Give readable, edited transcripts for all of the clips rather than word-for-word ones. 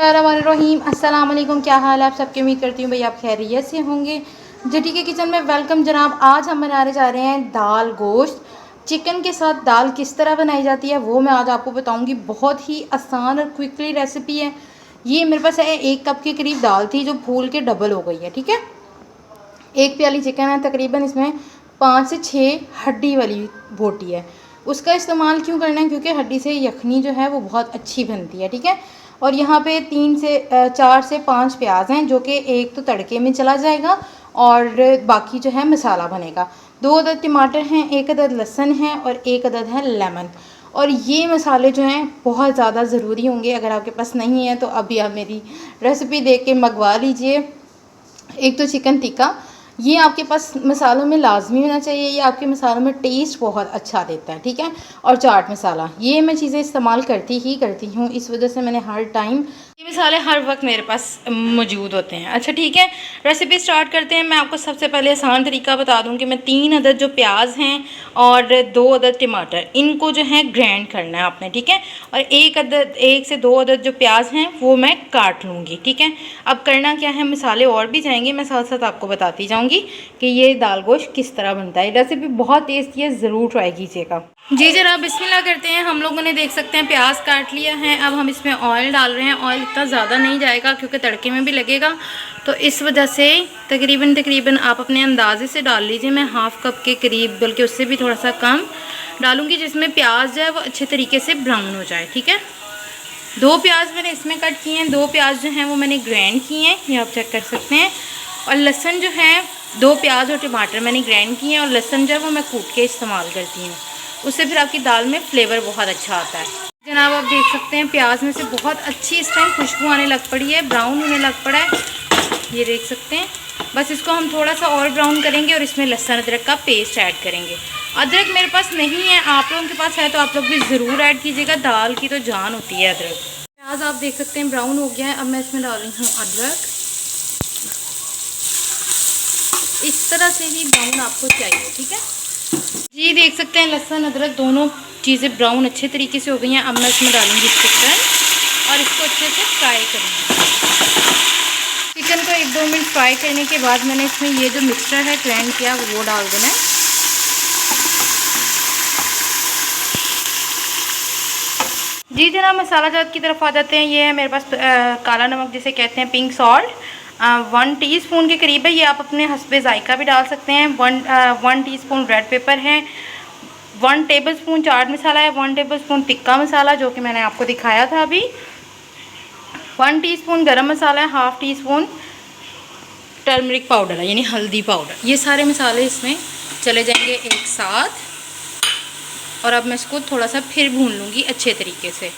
रहीम अस्सलाम वालेकुम। क्या हाल है आप सबकी? उम्मीद करती हूँ भाई आप खैरियत से होंगे। जटी के किचन में वेलकम जनाब। आज हम बनाने जा रहे हैं दाल गोश्त चिकन के साथ। दाल किस तरह बनाई जाती है वो मैं आज आपको बताऊंगी। बहुत ही आसान और क्विकली रेसिपी है। ये मेरे पास है 1 कप के करीब दाल थी जो फूल के डबल हो गई है। ठीक है, 1 प्याली चिकन है, तकरीबन इसमें 5 से 6 हड्डी वाली बोटी है। उसका इस्तेमाल क्यों करना है? क्योंकि हड्डी से यखनी जो है वो बहुत अच्छी बनती है। ठीक है, और यहाँ पे 4 से 5 प्याज हैं जो कि एक तो तड़के में चला जाएगा और बाकी जो है मसाला बनेगा। 2 अदद टमाटर हैं, 1 अदद लहसुन है और 1 अदद है लेमन। और ये मसाले जो हैं बहुत ज़्यादा ज़रूरी होंगे। अगर आपके पास नहीं है तो अभी आप मेरी रेसिपी देख के मंगवा लीजिए। एक तो चिकन टिक्का, ये आपके पास मसालों में लाजमी होना चाहिए। ये आपके मसालों में टेस्ट बहुत अच्छा देता है। ठीक है, और चाट मसाला, ये मैं चीज़ें इस्तेमाल करती हूँ। इस वजह से मैंने हर टाइम ये मसाले हर वक्त मेरे पास मौजूद होते हैं। अच्छा ठीक है, रेसिपी स्टार्ट करते हैं। मैं आपको सबसे पहले आसान तरीका बता दूँ कि मैं 3 अदद जो प्याज हैं और 2 अदद टमाटर, इनको जो है ग्राइंड करना है आपने। ठीक है, और 1 से 2 अदद जो प्याज हैं वो मैं काट लूँगी। ठीक है, अब करना क्या है, मसाले और भी जाएंगे, मैं साथ साथ आपको बताती जाऊँगी कि ये दाल गोश्त किस तरह बनता है। रेसिपी बहुत टेस्टी है, ज़रूर ट्राई कीजिएगा। जी जरा बिस्मिल्लाह करते हैं। हम लोगों ने देख सकते हैं प्याज काट लिया है। अब हम इसमें ऑयल डाल रहे हैं। ऑयल इतना ज़्यादा नहीं जाएगा क्योंकि तड़के में भी लगेगा, तो इस वजह से तकरीबन आप अपने अंदाजे से डाल लीजिए। मैं हाफ़ कप के करीब, बल्कि उससे भी थोड़ा सा कम डालूँगी, जिसमें प्याज जो है वो अच्छे तरीके से ब्राउन हो जाए। ठीक है, 2 प्याज मैंने इसमें कट किए हैं। 2 प्याज जो हैं वो मैंने ग्राइंड किए हैं, ये आप चेक कर सकते हैं। और लहसुन जो है 2 प्याज और टमाटर मैंने ग्राइंड किए हैं, और लहसुन जो है वो मैं कूट के इस्तेमाल करती हूँ, उससे फिर आपकी दाल में फ्लेवर बहुत अच्छा आता है। जनाब आप देख सकते हैं प्याज में से बहुत अच्छी इस टाइम खुशबू आने लग पड़ी है, ब्राउन होने लग पड़ा है, ये देख सकते हैं। बस इसको हम थोड़ा सा और ब्राउन करेंगे और इसमें लहसुन अदरक का पेस्ट ऐड करेंगे। अदरक मेरे पास नहीं है, आप लोगों के पास है तो आप लोग भी ज़रूर ऐड कीजिएगा, दाल की तो जान होती है अदरक। प्याज आप देख सकते हैं ब्राउन हो गया है। अब मैं इसमें डाल रही हूँ अदरक। इस तरह से ही ब्राउन आपको चाहिए। ठीक है जी, देख सकते हैं लहसुन अदरक दोनों चीज़ें ब्राउन अच्छे तरीके से हो गई हैं। अब मैं इसमें डालूँगी चिकन और इसको अच्छे से फ्राई करूँगी। चिकन को 1-2 मिनट फ्राई करने के बाद मैंने इसमें ये जो मिक्सचर है ग्राइंड किया वो डाल देना है। जी जनाब, मसाला जात की तरफ आ जाते हैं। ये है मेरे पास काला नमक जिसे कहते हैं, पिंक सॉल्ट, 1 टीस्पून के करीब है। ये आप अपने हस्बे जायका भी डाल सकते हैं। 1 टीस्पून रेड पेपर है, 1 टेबलस्पून चाट मसाला है, 1 टेबलस्पून टिक्का मसाला जो कि मैंने आपको दिखाया था अभी, 1 टीस्पून गरम मसाला है, हाफ़ टीस्पून टर्मरिक पाउडर है यानी हल्दी पाउडर। ये सारे मसाले इसमें चले जाएंगे एक साथ, और अब मैं इसको थोड़ा सा फिर भून लूँगी अच्छे तरीके से।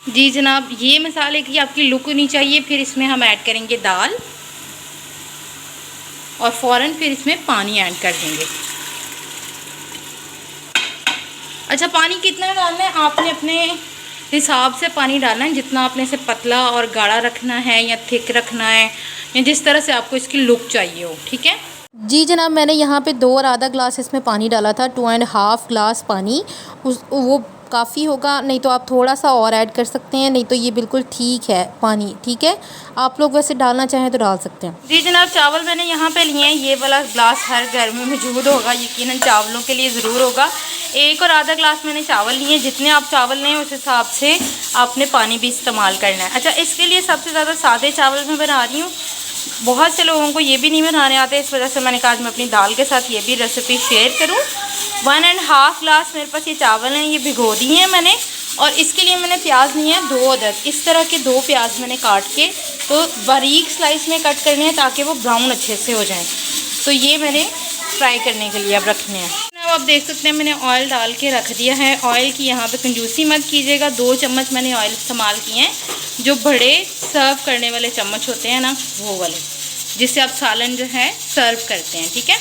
जी जनाब, ये मसाले की आपकी लुक होनी चाहिए। फिर इसमें हम ऐड करेंगे दाल और फ़ौरन फिर इसमें पानी ऐड कर देंगे। अच्छा, पानी कितना डालना है आपने अपने हिसाब से पानी डालना है, जितना आपने इसे पतला और गाढ़ा रखना है या थिक रखना है, या जिस तरह से आपको इसकी लुक चाहिए हो। ठीक है जी जनाब, मैंने यहाँ पे 2 और आधा ग्लास इसमें पानी डाला था, 2.5 ग्लास पानी। वो काफ़ी होगा, नहीं तो आप थोड़ा सा और ऐड कर सकते हैं, नहीं तो ये बिल्कुल ठीक है पानी। ठीक है, आप लोग वैसे डालना चाहें तो डाल सकते हैं। जी जनाब, चावल मैंने यहाँ पे लिए हैं। ये वाला ग्लास हर घर में मौजूद होगा, यकीनन चावलों के लिए ज़रूर होगा। 1 और आधा ग्लास मैंने चावल लिए। जितने आप चावल लें उस हिसाब से आपने पानी भी इस्तेमाल करना है। अच्छा, इसके लिए सबसे ज़्यादा सादे चावल मैं बना रही हूँ। बहुत से लोगों को ये भी नहीं बनाने आते, इस वजह से मैंने कहा आज मैं अपनी दाल के साथ ये भी रेसिपी शेयर करूं। 1.5 ग्लास मेरे पास ये चावल हैं, ये भिगो दिए हैं मैंने। और इसके लिए मैंने प्याज लिए हैं 2 अदद। इस तरह के 2 प्याज मैंने काट के तो बारीक स्लाइस में कट करने हैं ताकि वो ब्राउन अच्छे से हो जाएं। तो ये मैंने फ्राई करने के लिए अब रखने हैं। अब आप देख सकते हैं मैंने ऑयल डाल के रख दिया है। ऑयल की यहाँ पे कंजूसी मत कीजिएगा। 2 चम्मच मैंने ऑयल इस्तेमाल किए हैं, जो बड़े सर्व करने वाले चम्मच होते हैं ना, वो वाले, जिससे आप सालन जो है सर्व करते हैं। ठीक है,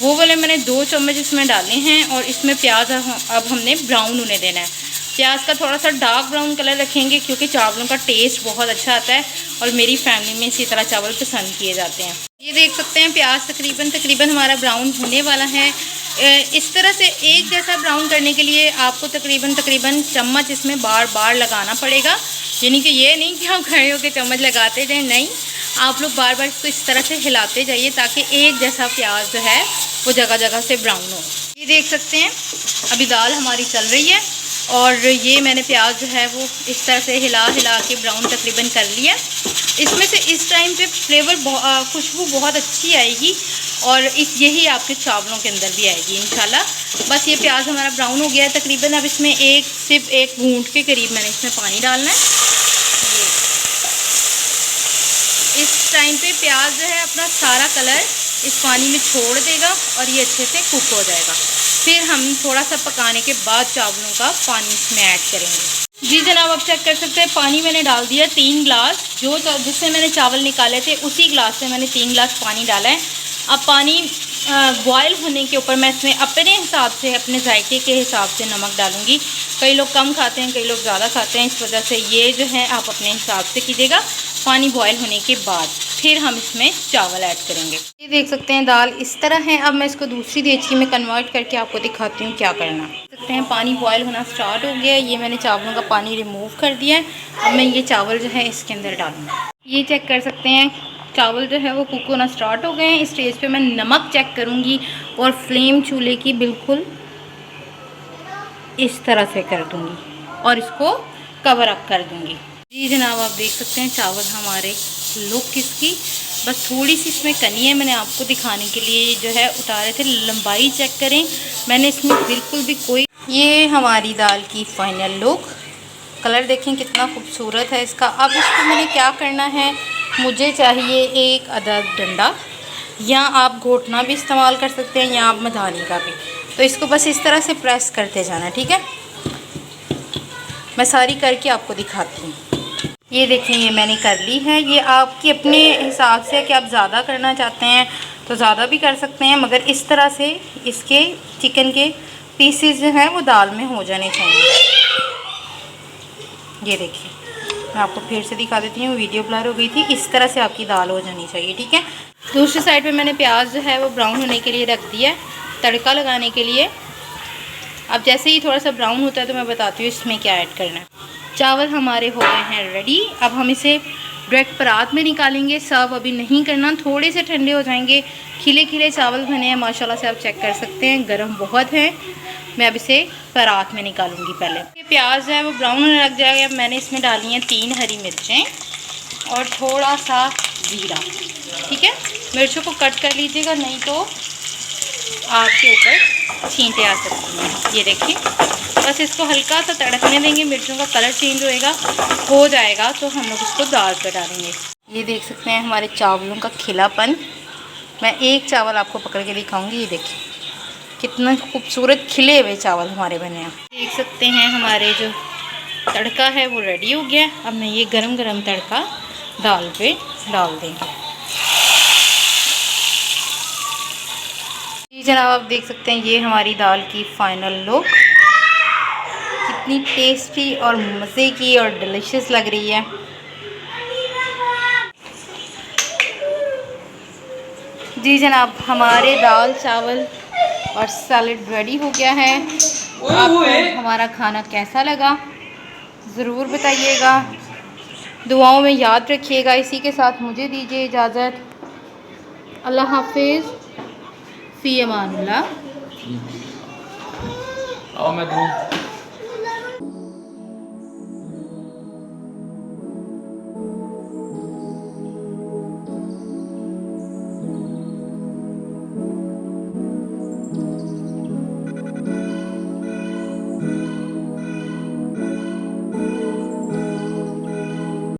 वो वाले मैंने 2 चम्मच इसमें डाले हैं। और इसमें प्याज अब हमने ब्राउन होने देना है। प्याज का थोड़ा सा डार्क ब्राउन कलर रखेंगे क्योंकि चावलों का टेस्ट बहुत अच्छा आता है और मेरी फैमिली में इसी तरह चावल पसंद किए जाते हैं। ये देख सकते हैं प्याज तकरीबन हमारा ब्राउन होने वाला है। इस तरह से एक जैसा ब्राउन करने के लिए आपको तकरीबन चम्मच इसमें बार बार लगाना पड़ेगा। यानी कि ये नहीं कि आप खड़े होकर चम्मच लगाते जाएं, नहीं, आप लोग बार बार इसको इस तरह से हिलाते जाइए ताकि एक जैसा प्याज जो है वो जगह जगह से ब्राउन हो। ये देख सकते हैं अभी दाल हमारी चल रही है और ये मैंने प्याज जो है वो इस तरह से हिला के ब्राउन तकरीबन कर लिया। इसमें से इस टाइम पे फ्लेवर खुशबू बहुत अच्छी आएगी और यही आपके चावलों के अंदर भी आएगी इंशाल्लाह। बस ये प्याज हमारा ब्राउन हो गया है तकरीबन। अब इसमें सिर्फ एक घूंट के करीब मैंने इसमें पानी डालना है। इस टाइम पे प्याज जो है अपना सारा कलर इस पानी में छोड़ देगा और ये अच्छे से कुक हो जाएगा। फिर हम थोड़ा सा पकाने के बाद चावलों का पानी इसमें ऐड करेंगे। जी जनाब, आप चेक कर सकते हैं पानी मैंने डाल दिया 3 गिलास, जिससे मैंने चावल निकाले थे उसी गिलास से मैंने 3 गिलास पानी डाला है। अब पानी बॉयल होने के ऊपर मैं इसमें अपने हिसाब से, अपने जायके के हिसाब से नमक डालूँगी। कई लोग कम खाते हैं, कई लोग ज़्यादा खाते हैं, इस वजह से ये जो है आप अपने हिसाब से कीजिएगा। पानी बॉयल होने के बाद फिर हम इसमें चावल ऐड करेंगे। ये देख सकते हैं दाल इस तरह है। अब मैं इसको दूसरी देगची में कन्वर्ट करके आपको दिखाती हूँ क्या करना। देख सकते हैं पानी बॉयल होना स्टार्ट हो गया है। ये मैंने चावलों का पानी रिमूव कर दिया है। अब मैं ये चावल जो है इसके अंदर डालूँगी। ये चेक कर सकते हैं चावल जो है वो कुक होना स्टार्ट हो गए हैं। इस स्टेज पे मैं नमक चेक करूँगी और फ्लेम चूल्हे की बिल्कुल इस तरह से कर दूँगी और इसको कवर अप कर दूँगी। जी जनाब, आप देख सकते हैं चावल हमारे लुक इसकी बस थोड़ी सी इसमें कनी है। मैंने आपको दिखाने के लिए जो है उतारे थे। लंबाई चेक करें, मैंने इसमें बिल्कुल भी कोई। ये हमारी दाल की फाइनल लुक, कलर देखें कितना खूबसूरत है इसका। अब इसको मैंने क्या करना है, मुझे चाहिए 1 अदद डंडा, या आप घोटना भी इस्तेमाल कर सकते हैं या आप मधानी का भी। तो इसको बस इस तरह से प्रेस करते जाना, ठीक है। मैं सारी करके आपको दिखाती हूँ। ये देखें ये मैंने कर ली है। ये आपकी अपने हिसाब से कि आप ज़्यादा करना चाहते हैं तो ज़्यादा भी कर सकते हैं, मगर इस तरह से इसके चिकन के पीसेस जो हैं वो दाल में हो जाने चाहिए। ये देखिए मैं आपको फिर से दिखा देती हूँ, वीडियो ब्लर हो गई थी। इस तरह से आपकी दाल हो जानी चाहिए, ठीक है। दूसरी साइड पे मैंने प्याज जो है वो ब्राउन होने के लिए रख दिया है, तड़का लगाने के लिए। अब जैसे ही थोड़ा सा ब्राउन होता है तो मैं बताती हूँ इसमें क्या ऐड करना है। चावल हमारे हो गए हैं रेडी। अब हम इसे डायरेक्ट परात में निकालेंगे। सर्व अभी नहीं करना, थोड़े से ठंडे हो जाएंगे। खिले खिले चावल बने हैं माशाल्लाह से, आप चेक कर सकते हैं, गर्म बहुत है। मैं अब इसे परात में निकालूंगी। पहले ये प्याज है वो ब्राउन होने लग जाएगा। अब मैंने इसमें डाली हैं 3 हरी मिर्चें और थोड़ा सा ज़ीरा, ठीक है। मिर्चों को कट कर लीजिएगा, नहीं तो आपके ऊपर छींटे आ सकती हैं। ये देखिए बस इसको हल्का सा तड़कने देंगे, मिर्चों का कलर चेंज हो जाएगा तो हम लोग इसको दाल पर डालेंगे। ये देख सकते हैं हमारे चावलों का खिलापन। मैं एक चावल आपको पकड़ के दिखाऊंगी। ये देखिए कितना खूबसूरत खिले हुए चावल हमारे बने हैं। देख सकते हैं हमारे जो तड़का है वो रेडी हो गया। अब मैं ये गरम गरम तड़का दाल पे डाल देंगे। जी जनाब, आप देख सकते हैं ये हमारी दाल की फाइनल लुक, कितनी टेस्टी और मज़े की और डिलीशियस लग रही है। जी जनाब, हमारे दाल चावल और सैलेड रेडी हो गया है। आपको हमारा खाना कैसा लगा ज़रूर बताइएगा, दुआओं में याद रखिएगा। इसी के साथ मुझे दीजिए इजाज़त। अल्लाह हाफिज़, फ़ी अमानिल्लाह।